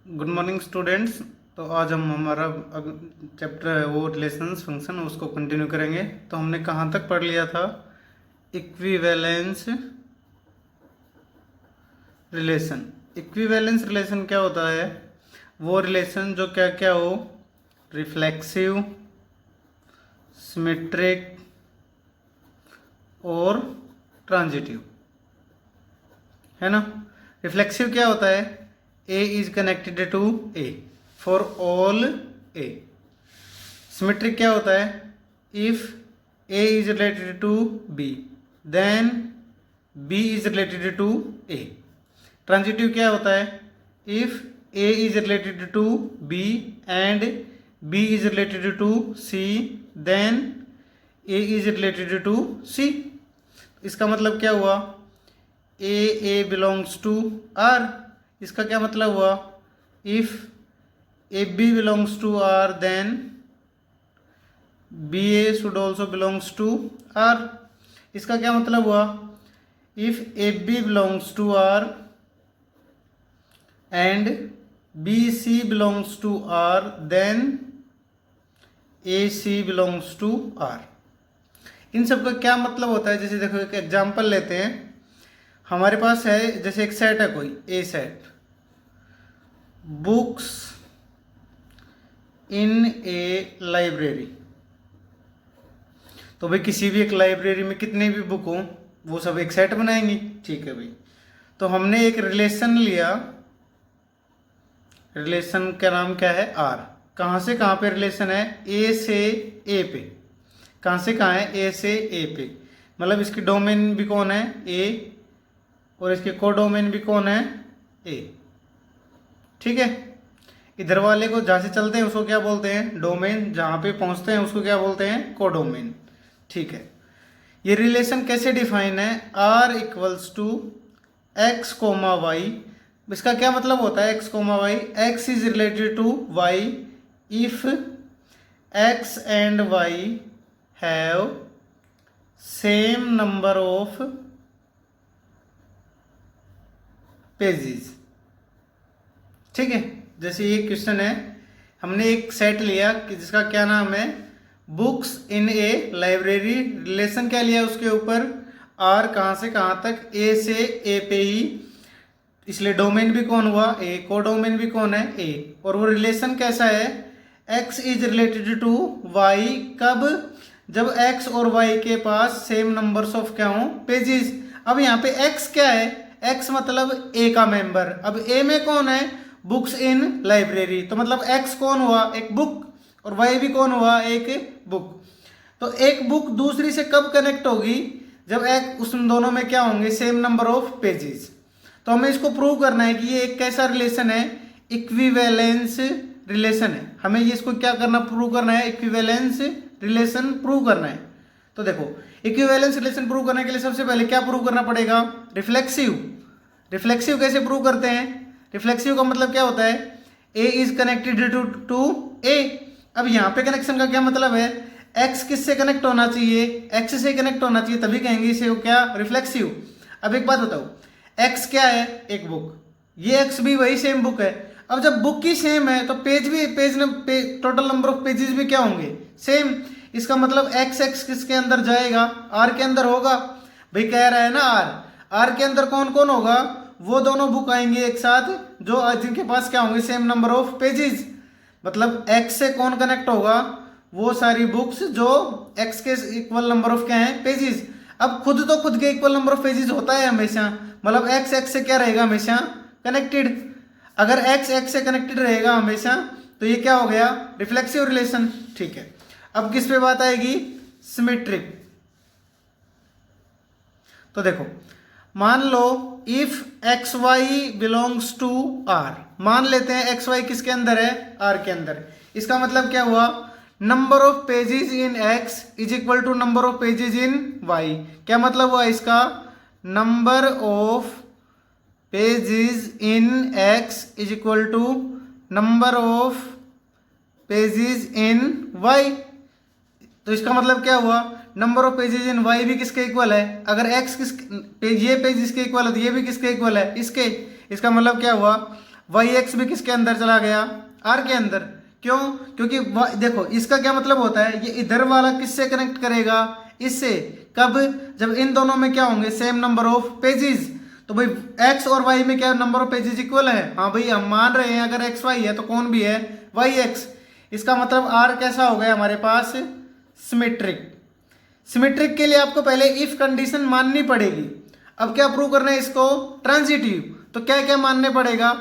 Good morning students. तो आज हम हमारा चैप्टर है वो रिलेशंस फंक्शन, उसको कंटिन्यू करेंगे। तो हमने कहाँ तक पढ़ लिया था? Equivalence relation. इक्विवेलेंस रिलेशन क्या होता है? वो रिलेशन जो क्या क्या हो, रिफ्लेक्सिव, सिमेट्रिक और ट्रांजिटिव, है ना। रिफ्लेक्सिव क्या होता है? A is connected to A for all A. Symmetric क्या होता है? If A is related to B, then B is related to A. Transitive क्या होता है? If A is related to B and B is related to C, then A is related to C. इसका मतलब क्या हुआ? A belongs to R. इसका क्या मतलब हुआ? If A B belongs to R then B A should also belongs to R. इसका क्या मतलब हुआ? If A B belongs to R and B C belongs to R then A C belongs to R. इन सब का क्या मतलब होता है? जैसे देखो एक एग्जांपल लेते हैं। हमारे पास है जैसे एक सेट है, कोई a set, books in a library. तो भाई किसी भी एक लाइब्रेरी में कितने भी बुक हो वो सब एक सेट बनाएंगी, ठीक है भाई। तो हमने एक रिलेशन लिया, रिलेशन का नाम क्या है? आर। कहाँ से कहाँ पे रिलेशन है? ए से ए पे। कहाँ से कहाँ है? ए से ए पे। मतलब इसकी डोमेन भी कौन है? ए, और इसके कोडोमेन भी कौन है? ए, ठीक है। इधर वाले को जहाँ से चलते हैं उसको क्या बोलते हैं? डोमेन। जहाँ पे पहुँचते हैं उसको क्या बोलते हैं? कोडोमेन, ठीक है। ये रिलेशन कैसे डिफाइन है? R equals to X comma Y. इसका क्या मतलब होता है X comma Y? X is related to Y if X and Y have same number of pages, ठीक है। जैसे ये क्वेश्चन है, हमने एक सेट लिया कि जिसका क्या नाम है? Books in a library. Relation क्या लिया उसके ऊपर? आर। कहाँ से कहाँ तक? ए से ए पे ही, इसलिए डोमेन भी कौन हुआ? ए। कोडोमेन भी कौन है? ए। और वो रिलेशन कैसा है? X is related to Y. कब? जब एक्स और वाई के पास सेम नंबर्स ऑफ क्या हो? पेजेस। अब यहाँ पे एक्स क्या है? एक्स मतलब ए का मेंबर। अब ए में कौन है? बुक्स इन लाइब्रेरी। तो मतलब एक्स कौन हुआ? एक बुक। और वाई भी कौन हुआ? एक बुक। तो एक बुक दूसरी से कब कनेक्ट होगी? जब एक उस दोनों में क्या होंगे? Same number of pages. तो हमें इसको प्रूव करना है कि ये एक कैसा रिलेशन है? इक्विवेलेंस रिलेशन है। हमें ये इसको क्या करना? प्रूव करना है। इक्विवेलेंस रिलेशन प्रूव करना है। तो देखो, इक्विवेलेंस रिलेशन प्रूव करने के लिए सबसे पहले क्या प्रूव करना पड़ेगा? रिफ्लेक्सिव। रिफ्लेक्सिव कैसे प्रूव करते हैं? रिफ्लेक्सिव का मतलब क्या होता है? ए इज कनेक्टेड टू ए। अब यहाँ पे कनेक्शन का क्या मतलब है? एक्स किससे कनेक्ट होना चाहिए? एक्स से कनेक्ट होना चाहिए, तभी कहेंगे इसे वो क्या? रिफ्लेक्सिव। अब एक बात बताओ, एक्स क्या है? एक बुक। ये एक्स भी वही सेम बुक है। अब जब बुक ही सेम है तो पेज भी टोटल नंबर ऑफ पेजेस भी क्या होंगे? सेम। इसका मतलब एक्स एक्स किसके अंदर जाएगा? आर के अंदर होगा। भाई कह रहा है ना आर, आर के अंदर कौन कौन होगा? वो दोनों बुक आएंगे एक साथ जो जिनके पास क्या होंगे? Same number of pages. मतलब एक्स से कौन कनेक्ट होगा? वो सारी बुक्स जो एक्स के इक्वल नंबर ऑफ क्या है? पेजेस। अब खुद तो खुद के इक्वल नंबर ऑफ पेजेस होता है हमेशा, मतलब एक्स एक्स से क्या रहेगा? हमेशा कनेक्टेड। अगर एक्स एक्स से कनेक्टेड रहेगा हमेशा तो ये क्या हो गया? रिफ्लेक्सिव रिलेशन, ठीक है। अब किस पे बात आएगी? सिमेट्रिक। तो देखो, मान लो if X Y belongs to R. मान लेते हैं एक्स वाई किसके अंदर है? आर के अंदर। इसका मतलब क्या हुआ? Number of pages in X is equal to number of pages in Y. क्या मतलब हुआ इसका? Number of pages in X is equal to number of pages in Y. तो इसका मतलब क्या हुआ? Number of pages in Y भी किसके इक्वल है? अगर एक्स ये पेज इसके इक्वल है तो ये भी किसके इक्वल है? इसके। इसका मतलब क्या हुआ? वाई एक्स भी किसके अंदर चला गया, आर के अंदर। क्यों? क्योंकि देखो इसका क्या मतलब होता है, ये इधर वाला किससे कनेक्ट करेगा, इससे। कब? जब इन दोनों में क्या होंगे, सेम नंबर ऑफ पेजेस। तो भाई एक्स और वाई में क्या नंबर ऑफ पेजेस इक्वल है? हाँ भाई हम मान रहे हैं अगर एक्स वाई है तो कौन भी है, वाई एक्स। इसका मतलब आर कैसा हो गया हमारे पास, सिमेट्रिक। सिमेट्रिक के लिए आपको पहले इफ कंडीशन माननी पड़ेगी। अब क्या प्रूव करना है इसको, ट्रांजिटिव। तो क्या क्या मानने पड़ेगा,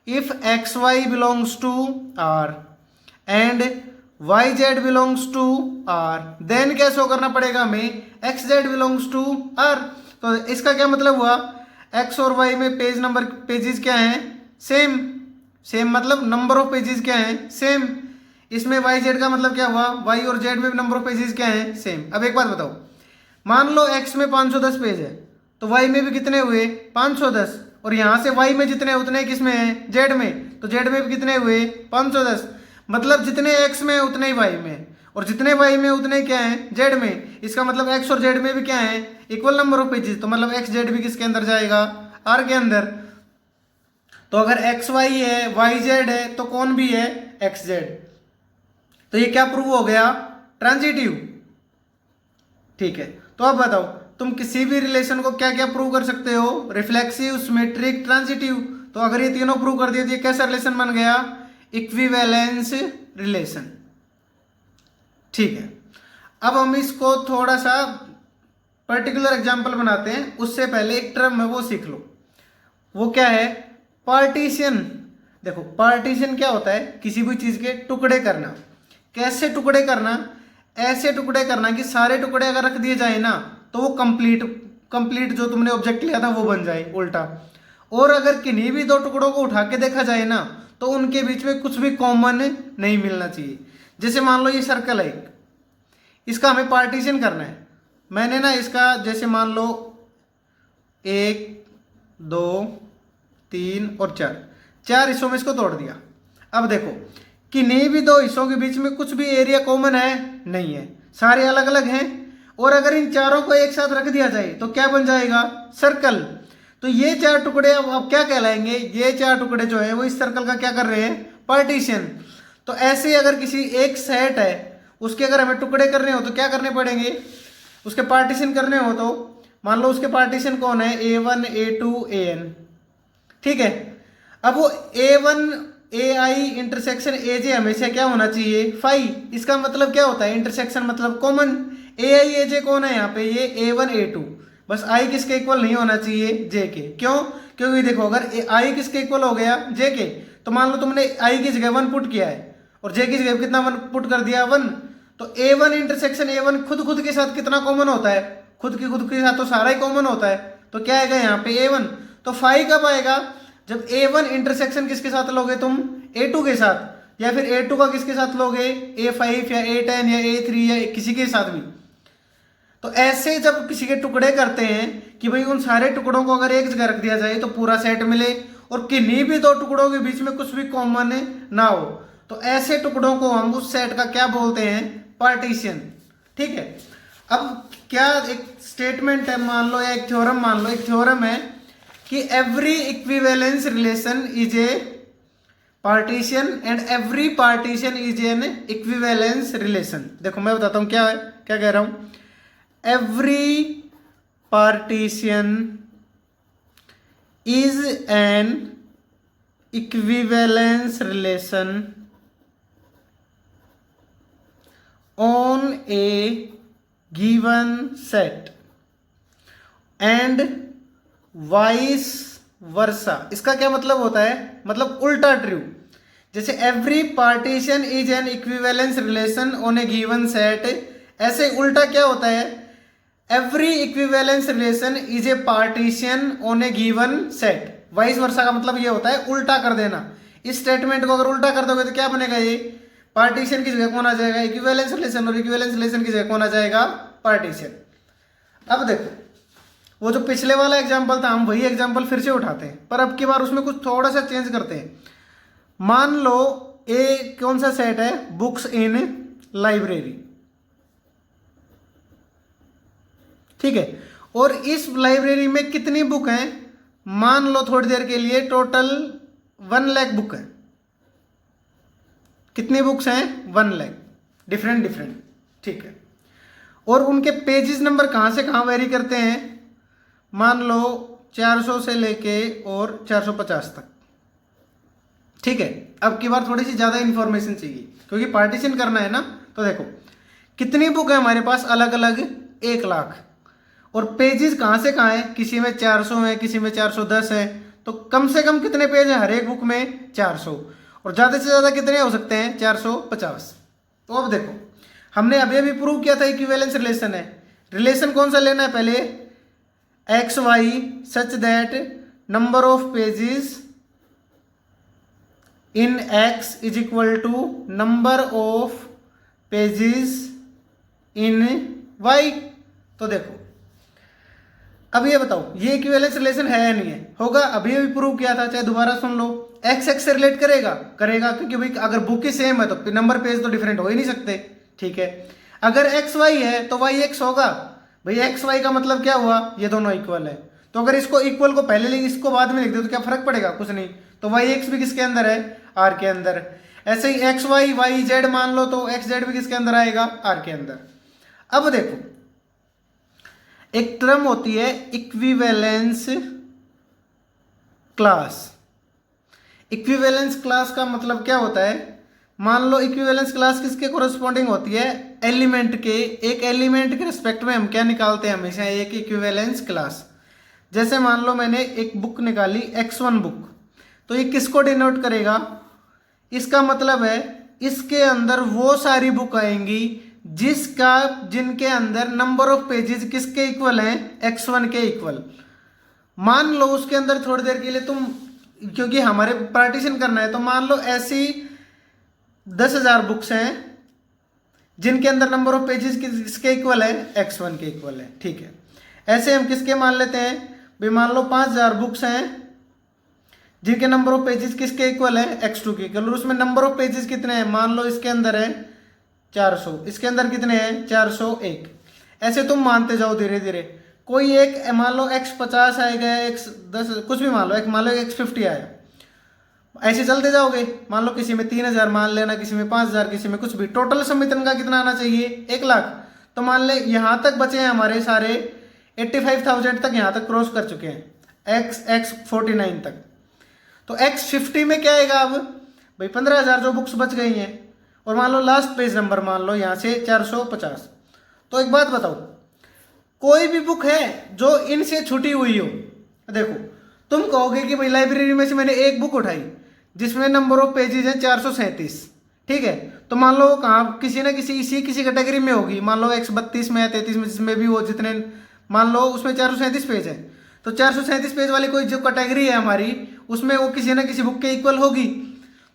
if X Y belongs to R and Y Z belongs to R, then क्या शो करना पड़ेगा हमें, X Z belongs to R. तो इसका क्या मतलब हुआ, एक्स और वाई में पेज नंबर, पेजेस क्या हैं, सेम। सेम मतलब नंबर ऑफ पेजेस क्या हैं, सेम। इसमें वाई जेड का मतलब क्या हुआ, वाई और जेड में भी नंबर ऑफ पेजेस क्या हैं, सेम। अब एक बात बताओ, मान लो एक्स में 510 पेज है तो वाई में भी कितने हुए, 510। और यहाँ से वाई में जितने उतने किस में है, जेड में। तो जेड में भी कितने हुए, 510। मतलब जितने एक्स में उतने ही वाई में, और जितने वाई में उतने क्या है, जेड में। इसका मतलब एक्स और जेड में भी क्या है, इक्वल नंबर ऑफ पेजेस। तो मतलब एक्स जेड भी किसके अंदर जाएगा, आर के अंदर। तो अगर एक्स वाई है, वाई जेड है, तो कौन भी है, एक्स जेड। तो ये क्या प्रूव हो गया, ट्रांजिटिव। ठीक है, तो अब बताओ तुम किसी भी रिलेशन को क्या क्या प्रूव कर सकते हो, रिफ्लेक्सिव, सिमेट्रिक, ट्रांजिटिव। तो अगर ये तीनों प्रूव कर दिए तो ये कैसा रिलेशन बन गया, इक्विवेलेंस रिलेशन। ठीक है, अब हम इसको थोड़ा सा पर्टिकुलर एग्जांपल बनाते हैं। उससे पहले एक टर्म है वो सीख लो, वो क्या है, पार्टीशन। देखो पार्टीशन क्या होता है, किसी भी चीज के टुकड़े करना। कैसे टुकड़े करना, ऐसे टुकड़े करना कि सारे टुकड़े अगर रख दिए जाए ना तो वो कंप्लीट जो तुमने ऑब्जेक्ट लिया था वो बन जाए उल्टा। और अगर किन्हीं भी दो टुकड़ों को उठा के देखा जाए ना तो उनके बीच में कुछ भी कॉमन नहीं मिलना चाहिए। जैसे मान लो ये सर्कल है, इसका हमें पार्टीशन करना है। मैंने ना इसका जैसे मान लो 1 2 3 और 4 हिस्सों में इसको तोड़ दिया। अब देखो किन्हीं भी दो हिस्सों के बीच में कुछ भी एरिया कॉमन है, नहीं है, सारे अलग अलग हैं। और अगर इन चारों को एक साथ रख दिया जाए तो क्या बन जाएगा, सर्कल। तो ये 4 टुकड़े अब क्या कहलाएंगे, ये 4 टुकड़े जो है वो इस सर्कल का क्या कर रहे हैं, पार्टीशन। तो ऐसे अगर किसी एक सेट है उसके अगर हमें टुकड़े करने हो तो क्या करने पड़ेंगे, उसके पार्टीशन करने हो तो मान लो उसके पार्टीशन कौन है, A1 A2 AN। ठीक है, अब वो A1 AI इंटरसेक्शन AJ हमेशा क्या होना चाहिए, फाई। इसका मतलब क्या होता है, इंटरसेक्शन मतलब कॉमन। AI AJ कौन है यहाँ पे, ये A1 A2। बस I किसके इक्वल नहीं होना चाहिए, J के। क्यों? क्योंकि देखो अगर I किसके इक्वल हो गया, J के, तो मान लो तुमने I की जगह 1 पुट किया है और J की जगह कितना 1 पुट कर दिया, 1। तो A1 इंटरसेक्शन A1 खुद के साथ कितना कॉमन होता है, खुद के साथ तो सारा ही कॉमन होता है। तो क्या आएगा यहाँ पे A1। तो फाई कब आएगा, जब A1 इंटरसेक्शन किसके साथ लोगे तुम, A2 के साथ, या फिर A2 का किसके साथ लोगे, A5 या A10 या A3 या किसी के साथ भी। तो ऐसे जब किसी के टुकड़े करते हैं कि भाई उन सारे टुकड़ों को अगर एक जगह रख दिया जाए तो पूरा सेट मिले और किन्हीं भी दो टुकड़ों के बीच में कुछ भी कॉमन ना हो, तो ऐसे टुकड़ों को हम उस सेट का क्या बोलते हैं, पार्टीशन। ठीक है, अब क्या एक स्टेटमेंट है मान लो, या एक थ्योरम मान लो, एक थ्योरम है कि every equivalence relation is a partition and every partition is an equivalence relation. देखो मैं बताता हूं क्या है, क्या कह रहा हूं, every partition is an equivalence relation on A given set and vice versa. इसका क्या मतलब होता है, मतलब उल्टा ट्रू। जैसे every partition is an equivalence relation on A given set, ऐसे उल्टा क्या होता है, every equivalence relation is a partition on A given set. Vice versa का मतलब ये होता है उल्टा कर देना। इस स्टेटमेंट को अगर उल्टा कर दोगे तो क्या बनेगा, ये पार्टीशन की जगह कौन आ जाएगा, इक्विवेलेंस रिलेशन, और इक्विवेलेंस रिलेशन की जगह कौन आ जाएगा, पार्टीशन। अब देखो वो जो पिछले वाला एग्जाम्पल था हम वही एग्जाम्पल फिर से उठाते हैं, पर अब की बार उसमें कुछ थोड़ा सा चेंज करते हैं। मान लो ए कौन सा सेट है, बुक्स इन लाइब्रेरी। ठीक है, और इस लाइब्रेरी में कितनी बुक हैं, मान लो थोड़ी देर के लिए टोटल 1 लाख बुक है। कितनी बुक्स हैं? 1 लाख, डिफरेंट डिफरेंट, ठीक है। और उनके पेजेस नंबर कहाँ से कहाँ वेरी करते हैं? मान लो 400 से लेके और 450 तक, ठीक है। अब की बार थोड़ी सी ज़्यादा इन्फॉर्मेशन चाहिए क्योंकि पार्टीशन करना है ना। तो देखो कितनी बुक है हमारे पास अलग अलग? 1 लाख। और पेजेस कहाँ से कहाँ है? किसी में 400 है, किसी में 410 है। तो कम से कम कितने पेज हैं हर एक बुक में? 400। और ज़्यादा से ज़्यादा कितने हो सकते हैं? 450। तो अब देखो हमने अभी अभी प्रूव किया था इक्विवेलेंस रिलेशन है। रिलेशन कौन सा लेना है? पहले X Y such that number of pages in X is equal to number of pages in Y. तो देखो अब ये बताओ ये इक्विवेलेंस रिलेशन है या नहीं है? होगा, अभी अभी प्रूव किया था, चाहे दोबारा सुन लो। एक्स एक्स से रिलेट करेगा, करेगा क्योंकि भाई अगर बुक ही सेम है तो नंबर पेज तो डिफरेंट हो ही नहीं सकते, ठीक है। अगर एक्स वाई है तो वाई एक्स होगा, भाई एक्स वाई का मतलब क्या हुआ? ये दोनों इक्वल है। तो अगर इसको इक्वल को पहले लिख इसको बाद में लिख दो तो क्या फर्क पड़ेगा? कुछ नहीं। तो वाई एक्स भी किसके अंदर है? आर के अंदर। ऐसे ही एक्स वाई वाई जेड मान लो तो एक्स जेड भी किसके अंदर आएगा? आर के अंदर। अब देखो एक टर्म होती है इक्विवेलेंस क्लास। इक्विवेलेंस क्लास का मतलब क्या होता है? मान लो इक्विवेलेंस क्लास किसके कोरस्पॉन्डिंग होती है? एलिमेंट के। एक एलिमेंट के रिस्पेक्ट में हम क्या निकालते हैं? हमेशा एक इक्विवेलेंस क्लास। जैसे मान लो मैंने एक बुक निकाली x1 बुक, तो ये किसको डिनोट करेगा? इसका मतलब है इसके अंदर वो सारी बुक आएंगी जिनके अंदर नंबर ऑफ पेजेस किसके इक्वल हैं? x1 के इक्वल। मान लो उसके अंदर थोड़ी देर के लिए तुम, क्योंकि हमारे पार्टीशन करना है, तो मान लो ऐसी 10,000 बुक्स हैं जिनके अंदर नंबर ऑफ पेजेस किसके इक्वल है? x1 के इक्वल है, ठीक है। ऐसे हम किसके मान लेते हैं? भाई मान लो 5,000 बुक्स हैं जिनके नंबर ऑफ पेजेस किसके इक्वल है? x2 के इक्वल। और उसमें नंबर ऑफ पेजेस कितने हैं? मान लो इसके अंदर है 400, इसके अंदर कितने हैं? 401। ऐसे तुम मानते जाओ धीरे धीरे। कोई एक मान लो x50 आएगा, x10 कुछ भी मान लो x50 आया, ऐसे चलते जाओगे। मान लो किसी में 3,000 मान लेना, किसी में 5,000, किसी में कुछ भी। टोटल समितन का कितना आना चाहिए? 1 लाख। तो मान ले यहाँ तक बचे हैं हमारे सारे 85,000 तक यहाँ तक क्रॉस कर चुके हैं, x49 तक। तो x50 में क्या आएगा अब? भाई 15,000 जो बुक्स बच गई हैं। और मान लो लास्ट पेज नंबर मान लो यहाँ से 450। तो एक बात बताओ, कोई भी बुक है जो इनसे छुटी हुई हो? देखो तुम कहोगे कि भाई लाइब्रेरी में से मैंने एक बुक उठाई जिसमें नंबर ऑफ पेजेस हैं 437, ठीक है। तो मान लो कहाँ किसी ना किसी कैटेगरी में होगी, मान लो x32 में या 33 में, जिसमें भी वो जितने मान लो उसमें 437 पेज है। तो 437 पेज वाली कोई जो कैटेगरी है हमारी, उसमें वो किसी ना किसी बुक के इक्वल होगी।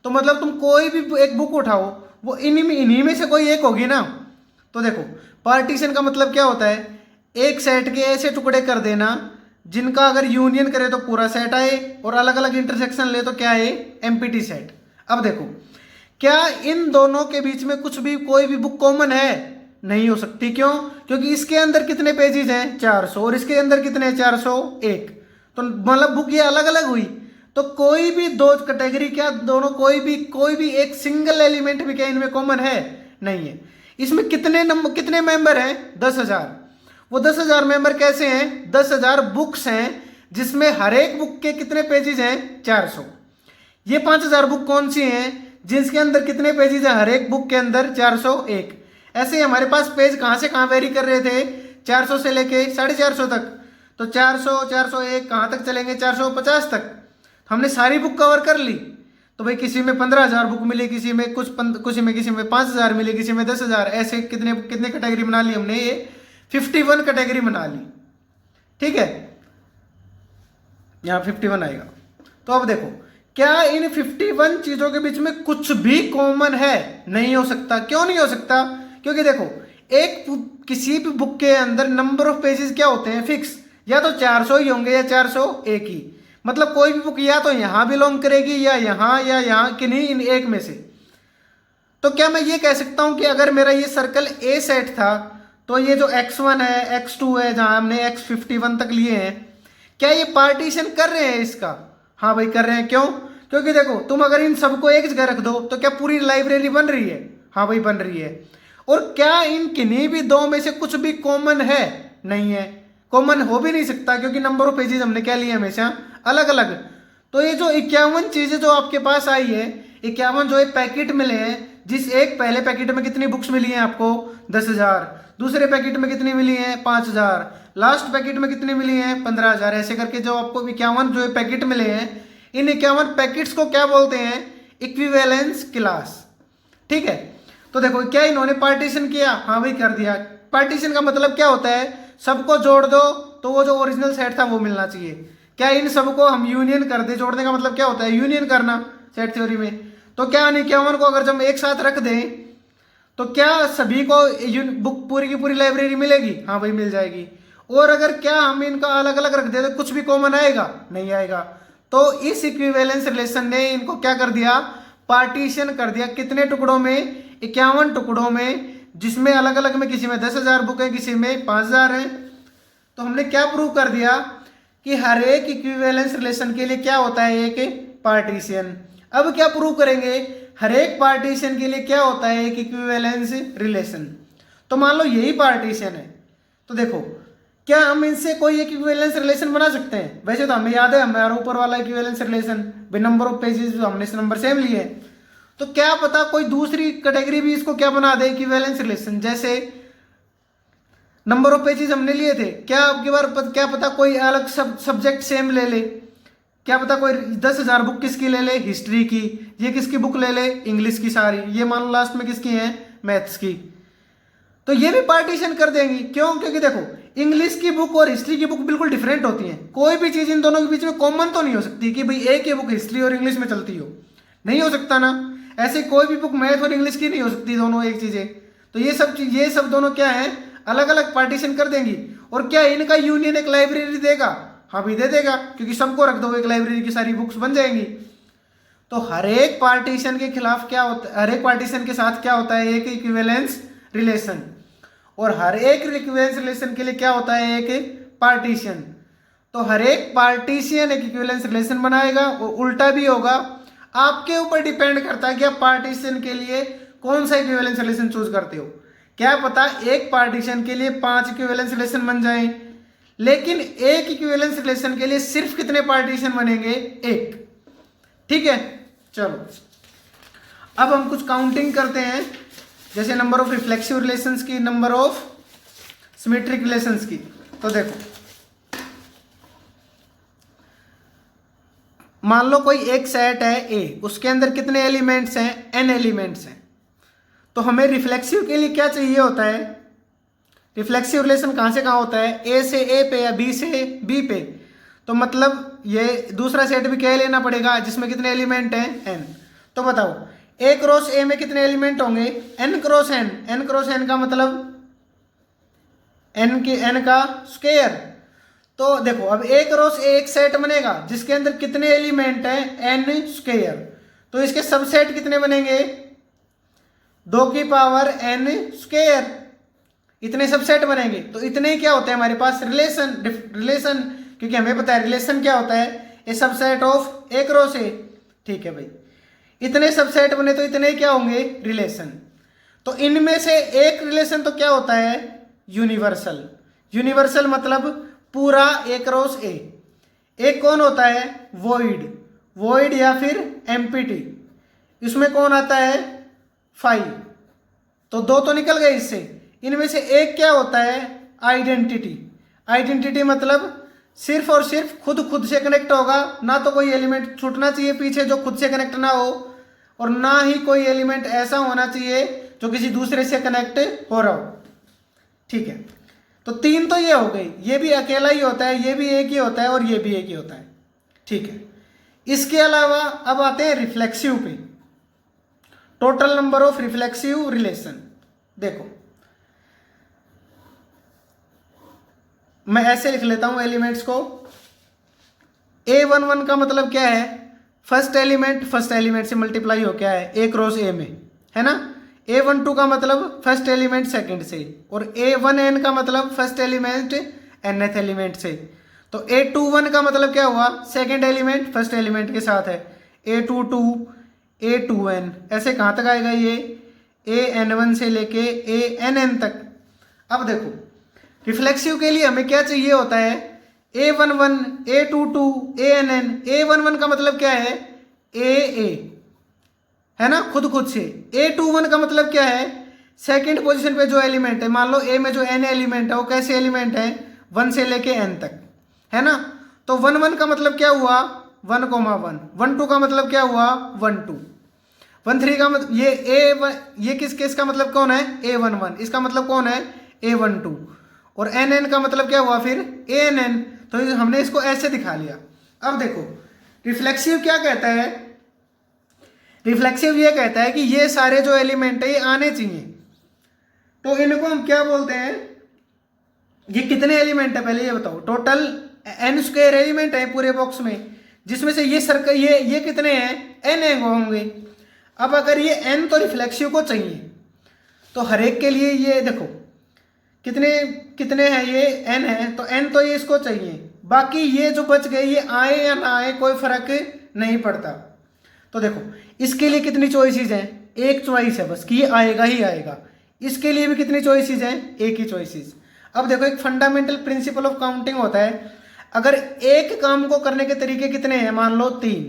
तो मतलब तुम कोई भी एक बुक उठाओ वो इन्हीं में से कोई एक होगी ना। तो देखो पार्टीशन का मतलब क्या होता है? एक सेट के ऐसे टुकड़े कर देना जिनका अगर यूनियन करे तो पूरा सेट आए और अलग अलग इंटरसेक्शन ले तो क्या आए? Empty set. अब देखो क्या इन दोनों के बीच में कुछ भी कोई भी बुक कॉमन है? नहीं हो सकती। क्यों? क्योंकि इसके अंदर कितने पेजेस हैं? 400, और इसके अंदर कितने हैं? 401। तो मतलब बुक ये अलग अलग हुई। तो कोई भी दो कैटेगरी क्या दोनों कोई भी एक सिंगल एलिमेंट भी क्या इनमें कॉमन है? नहीं है। इसमें कितने मेंबर हैं? 10,000। वो 10,000 मेंबर कैसे हैं? 10,000 बुक्स हैं जिसमें हर एक बुक के कितने पेजेस हैं? 400। ये 5,000 बुक कौन सी हैं जिसके अंदर कितने पेजेस हैं? हर एक बुक के अंदर 401। ऐसे ही हमारे पास पेज कहाँ से कहाँ वेरी कर रहे थे? 400 से लेके 450 तक। तो 400 401 कहाँ तक चलेंगे? 450 तक। हमने सारी बुक कवर कर ली। तो भाई किसी में 15,000 बुक मिली, किसी में किसी में 5,000 मिली, किसी में 10,000। ऐसे कितने कैटेगरी बना ली हमने? ये 51 कैटेगरी बना ली, ठीक है। यहां 51 आएगा। तो अब देखो क्या इन 51 चीजों के बीच में कुछ भी कॉमन है? नहीं हो सकता। क्यों नहीं हो सकता? क्योंकि देखो किसी भी बुक के अंदर नंबर ऑफ पेजेस क्या होते हैं? फिक्स। या तो 400 ही होंगे या 401 ही। मतलब कोई भी बुक या तो यहां बिलोंग करेगी या यहां किन्हीं इन एक में से। तो क्या मैं ये कह सकता हूं कि अगर मेरा ये सर्कल ए सेट था तो ये जो x1 है x2 है जहां हमने x51 तक लिए हैं, क्या ये पार्टीशन कर रहे हैं इसका? हाँ भाई कर रहे हैं। क्यों? क्योंकि देखो तुम अगर इन सबको एक जगह रख दो तो क्या पूरी लाइब्रेरी बन रही है? हाँ भाई बन रही है। और क्या इन किन्हीं भी दो में से कुछ भी कॉमन है? नहीं है, कॉमन हो भी नहीं सकता, क्योंकि नंबर ऑफ पेजेस हमने क्या लिए हमेशा अलग अलग। तो ये जो 51 चीजें जो आपके पास आई है, 51 जो एक पैकेट मिले हैं, जिस एक पहले पैकेट में कितनी बुक्स मिली हैं आपको? 10,000। दूसरे पैकेट में कितनी मिली हैं? 5,000। लास्ट पैकेट में कितनी मिली हैं? 15,000। ऐसे करके जो आपको 51 जो पैकेट मिले हैं, इन 51 पैकेट्स को क्या बोलते हैं? Equivalence class. ठीक है, तो देखो क्या इन्होंने पार्टीशन किया? हाँ भाई कर दिया। पार्टीशन का मतलब क्या होता है? सबको जोड़ दो तो वो जो ओरिजिनल सेट था वो मिलना चाहिए। क्या इन सबको हम यूनियन कर दे? जोड़ने का मतलब क्या होता है? यूनियन करना सेट थ्योरी में। तो क्या इन 51 को अगर जब एक साथ रख दें तो क्या सभी को बुक पूरी की पूरी लाइब्रेरी मिलेगी? हाँ भाई मिल जाएगी। और अगर क्या हम इनका अलग अलग रख दे तो कुछ भी कॉमन आएगा? नहीं आएगा। तो इस इक्विवेलेंस रिलेशन ने इनको क्या कर दिया? पार्टीशन कर दिया। कितने टुकड़ों में? 51 टुकड़ों में, जिसमें अलग अलग में किसी में 10,000 बुक है, किसी में 5,000 है। तो हमने क्या प्रूव कर दिया कि हर एक इक्विवेलेंस रिलेशन के लिए क्या होता है? एक पार्टीशन। अब क्या प्रूव करेंगे? हर एक पार्टीशन के लिए क्या होता है? एक इक्विवेलेंस रिलेशन। तो मान लो यही पार्टीशन है, तो देखो क्या हम इनसे कोई एक इक्विवेलेंस रिलेशन बना सकते हैं? वैसे तो हमें याद है हमारा ऊपर वाला equivalence relation, number of pages हमने नंबर सेम लिए। तो क्या पता कोई दूसरी कैटेगरी भी इसको क्या बना दे? Equivalence relation. जैसे नंबर ऑफ पेजेस हमने लिए थे, क्या आपकी बार क्या पता कोई अलग सब्जेक्ट सेम ले ले? क्या पता कोई 10,000 बुक किसकी ले ले? हिस्ट्री की। ये किसकी बुक ले ले? इंग्लिश की सारी। ये मान लो लास्ट में किसकी है? मैथ्स की। तो ये भी पार्टीशन कर देंगी। क्यों? क्योंकि देखो इंग्लिश की बुक और हिस्ट्री की बुक बिल्कुल डिफरेंट होती हैं। कोई भी चीज इन दोनों के बीच में कॉमन तो नहीं हो सकती कि भाई एक ही बुक हिस्ट्री और इंग्लिश में चलती हो। नहीं हो सकता ना। ऐसे कोई भी बुक मैथ और इंग्लिश की नहीं हो सकती दोनों एक चीजें। तो ये सब दोनों क्या है? अलग अलग पार्टीशन कर देंगी। और क्या इनका यूनियन एक लाइब्रेरी देगा? हाँ भी दे देगा, क्योंकि सबको रख दो एक लाइब्रेरी की सारी बुक्स बन जाएंगी। तो हर एक पार्टीशन के खिलाफ क्या होता है? हर एक पार्टीशन के साथ क्या होता है? एक इक्विवेलेंस रिलेशन। और हर एक इक्विवेलेंस रिलेशन के लिए क्या होता है? एक पार्टीशन। तो हर एक पार्टीशन एक इक्विवेलेंस रिलेशन बनाएगा, और उल्टा भी होगा। आपके ऊपर डिपेंड करता है कि आप पार्टीशन के लिए कौन सा इक्विवेलेंस रिलेशन चूज करते हो। क्या पता एक पार्टीशन के लिए 5 इक्विवेलेंस रिलेशन बन जाए, लेकिन एक इक्विवेलेंस रिलेशन के लिए सिर्फ कितने पार्टीशन बनेंगे? एक। ठीक है, चलो अब हम कुछ काउंटिंग करते हैं, जैसे नंबर ऑफ रिफ्लेक्सिव रिलेशंस की, नंबर ऑफ सिमेट्रिक रिलेशंस की। तो देखो मान लो कोई एक सेट है ए, उसके अंदर कितने एलिमेंट्स हैं? n एलिमेंट्स हैं। तो हमें रिफ्लेक्सिव के लिए क्या चाहिए होता है? रिफ्लेक्सिव रिलेशन कहाँ से कहाँ होता है? ए से ए पे या बी से बी पे। तो मतलब ये दूसरा सेट भी क्या लेना पड़ेगा जिसमें कितने एलिमेंट हैं? n। तो बताओ ए क्रॉस ए में कितने एलिमेंट होंगे? n cross n। n cross n का मतलब n का स्क्वायर। तो देखो अब ए क्रॉस ए एक सेट बनेगा जिसके अंदर कितने एलिमेंट हैं? n square. तो इसके सबसेट कितने बनेंगे? 2 की पावर n स्क्वायर। इतने सबसेट बनेंगे। तो इतने क्या होते हैं हमारे पास? रिलेशन, क्योंकि हमें पता है रिलेशन क्या होता है? A subset of A cross A. ठीक है भाई, इतने सबसेट बने तो इतने क्या होंगे? रिलेशन। तो इनमें से एक रिलेशन तो क्या होता है? यूनिवर्सल। यूनिवर्सल मतलब पूरा ए क्रॉस ए। एक कौन होता है? वॉइड। वॉइड या फिर एम्प्टी। इसमें कौन आता है? 5। तो 2 तो निकल गए इससे। इनमें से एक क्या होता है? आइडेंटिटी। आइडेंटिटी मतलब सिर्फ और सिर्फ खुद से कनेक्ट होगा, ना तो कोई एलिमेंट छूटना चाहिए पीछे जो खुद से कनेक्ट ना हो, और ना ही कोई एलिमेंट ऐसा होना चाहिए जो किसी दूसरे से कनेक्ट हो रहा हो। ठीक है, तो 3 तो ये हो गई। ये भी अकेला ही होता है, ये भी एक ही होता है, और ये भी एक ही होता है। ठीक है, इसके अलावा अब आते हैं रिफ्लेक्सिव पे। Total number of reflexive relation. देखो मैं ऐसे लिख लेता हूं एलिमेंट्स को। A11 का मतलब क्या है? फर्स्ट एलिमेंट से मल्टीप्लाई हो क्या है? ए क्रॉस ए में, है ना। A12 का मतलब फर्स्ट एलिमेंट सेकंड से, और A1n का मतलब फर्स्ट एलिमेंट nth एलिमेंट से। तो A21 का मतलब क्या हुआ? सेकंड एलिमेंट फर्स्ट एलिमेंट के साथ है। A22 A2n, ऐसे कहाँ तक आएगा ये AN1 से लेके ANN तक। अब देखो रिफ्लेक्सिव के लिए हमें क्या चाहिए होता है, A11 A22 ANN। A11 का मतलब क्या है AA, है ना, खुद से। A21 का मतलब क्या है, सेकंड पोजीशन पे जो एलिमेंट है, मान लो A में जो n एलिमेंट है वो कैसे एलिमेंट है 1 से लेके n तक, है ना। तो 1 का मतलब क्या हुआ 1, 1 2 का मतलब क्या हुआ 1 2, 1 3 का मतलब ये किस का मतलब कौन है A11, इसका मतलब कौन है A12, और NN का मतलब क्या हुआ फिर ANN। तो हमने इसको ऐसे दिखा लिया। अब देखो रिफ्लेक्सिव क्या कहता है, रिफ्लेक्सिव ये कहता है कि ये सारे जो एलिमेंट है ये आने चाहिए। तो इनको हम क्या बोलते हैं, ये कितने एलिमेंट है पहले ये बताओ। टोटल n स्क्वायर एलिमेंट है पूरे बॉक्स में, जिसमें से ये सर्कल ये कितने हैं n होंगे। अब अगर ये n तो रिफ्लेक्सिव को चाहिए, तो हर एक के लिए ये देखो कितने कितने हैं, ये n है तो n तो ये इसको चाहिए, बाकी ये जो बच गए ये आए या ना आए कोई फर्क नहीं पड़ता। तो देखो इसके लिए कितनी चॉइसेस हैं, एक चॉइस है बस कि ये आएगा ही आएगा। इसके लिए भी कितनी चॉइसेस हैं, एक ही चॉइसेस। अब देखो एक फंडामेंटल प्रिंसिपल ऑफ काउंटिंग होता है, अगर एक काम को करने के तरीके कितने हैं, मान लो 3,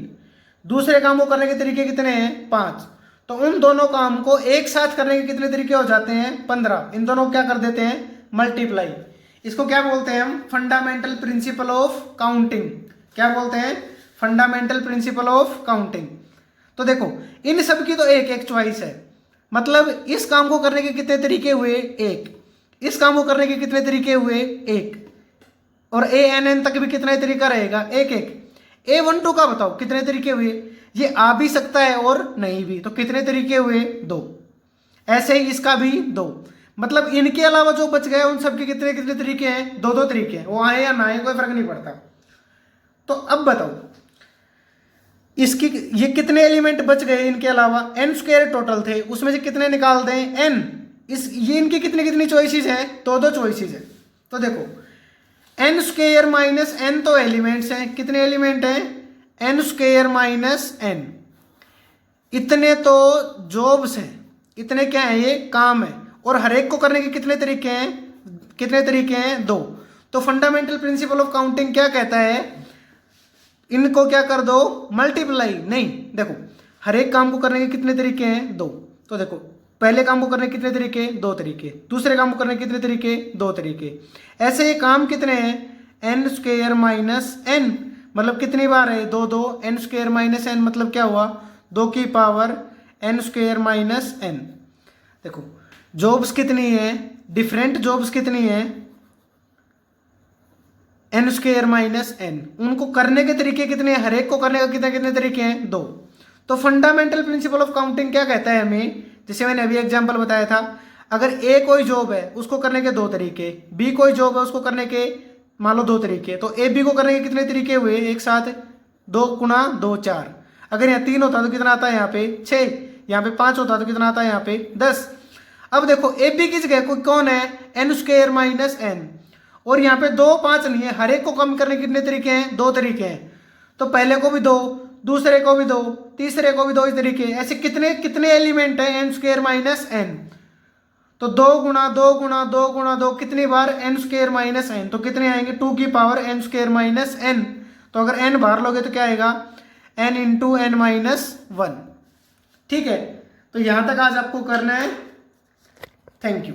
दूसरे काम को करने के तरीके कितने हैं 5, तो उन दोनों काम को एक साथ करने के कितने तरीके हो जाते हैं 15। इन दोनों को क्या कर देते हैं मल्टीप्लाई। इसको क्या बोलते हैं हम फंडामेंटल प्रिंसिपल ऑफ काउंटिंग। क्या बोलते हैं फंडामेंटल प्रिंसिपल ऑफ काउंटिंग। तो देखो इन सब की तो एक एक चॉइस है, मतलब इस काम को करने के कितने तरीके हुए एक, इस काम को करने के कितने तरीके हुए एक, और ANN तक भी कितना तरीका रहेगा एक एक। A12 का बताओ कितने तरीके हुए, ये आ भी सकता है और नहीं भी, तो कितने तरीके हुए 2। ऐसे ही इसका भी 2, मतलब इनके अलावा जो बच गए उन सबके कितने कितने तरीके हैं 2 2 तरीके हैं, वो आए या ना आए कोई फर्क नहीं पड़ता। तो अब बताओ इसकी ये कितने एलिमेंट बच गए इनके अलावा, n स्क्वायर टोटल थे उसमें से कितने निकाल दें n। ये इनकी कितनी कितनी चॉइसेस हैं 2 2 चॉइसेस है। तो देखो n स्क्वायर माइनस n तो एलिमेंट्स हैं, कितने एलिमेंट हैं n स्क्वायर माइनस n, इतने तो जॉब्स हैं, इतने क्या है ये काम है, और हर एक को करने के कितने तरीके हैं, कितने तरीके हैं 2। तो फंडामेंटल प्रिंसिपल ऑफ काउंटिंग क्या कहता है, इनको क्या कर दो मल्टीप्लाई। नहीं देखो हर एक काम को करने के कितने तरीके हैं 2, तो देखो पहले काम को करने के कितने तरीके 2 तरीके, दूसरे काम को करने के कितने तरीके 2 तरीके। ऐसे ये काम कितने हैं n स्क्वायर माइनस n, मतलब कितनी बार है 2 2, n स्क्वायर माइनस n मतलब क्या हुआ 2 की power n square minus n। देखो जॉब्स कितनी है, डिफरेंट जॉब्स कितनी है n स्क्वायर माइनस n, उनको करने के तरीके कितने हैं, हर एक को करने का कितने कितने तरीके हैं 2। तो फंडामेंटल प्रिंसिपल ऑफ काउंटिंग क्या कहता है हमें, जैसे मैंने अभी एग्जांपल बताया था, अगर A कोई जॉब है उसको करने के 2 तरीके, B कोई जॉब है उसको करने के मान लो 2 तरीके, तो A B को करने के कितने तरीके हुए एक साथ 2 गुना 2 4। अगर यहाँ 3 होता तो कितना आता है यहाँ पे 6, यहाँ पे 5 होता तो कितना आता है यहाँ पे 10। अब देखो ए बी की जगह कोई कौन है n स्क्वायर माइनस n, और यहाँ पे 2 5 नहीं है, हर एक को कम करने के कितने तरीके हैं 2 तरीके हैं। तो पहले को भी 2, दूसरे को भी 2, तीसरे को भी 2 इस तरीके। ऐसे कितने कितने एलिमेंट है n स्क्वायर माइनस n, तो 2 गुना 2 गुना 2 गुना 2 कितनी बार n स्क्वायर माइनस n, तो कितने आएंगे 2 की power n square minus n। तो अगर n बाहर लोगे तो क्या आएगा n इंटू n माइनस 1। ठीक है, तो यहाँ तक आज आपको करना है। Thank you.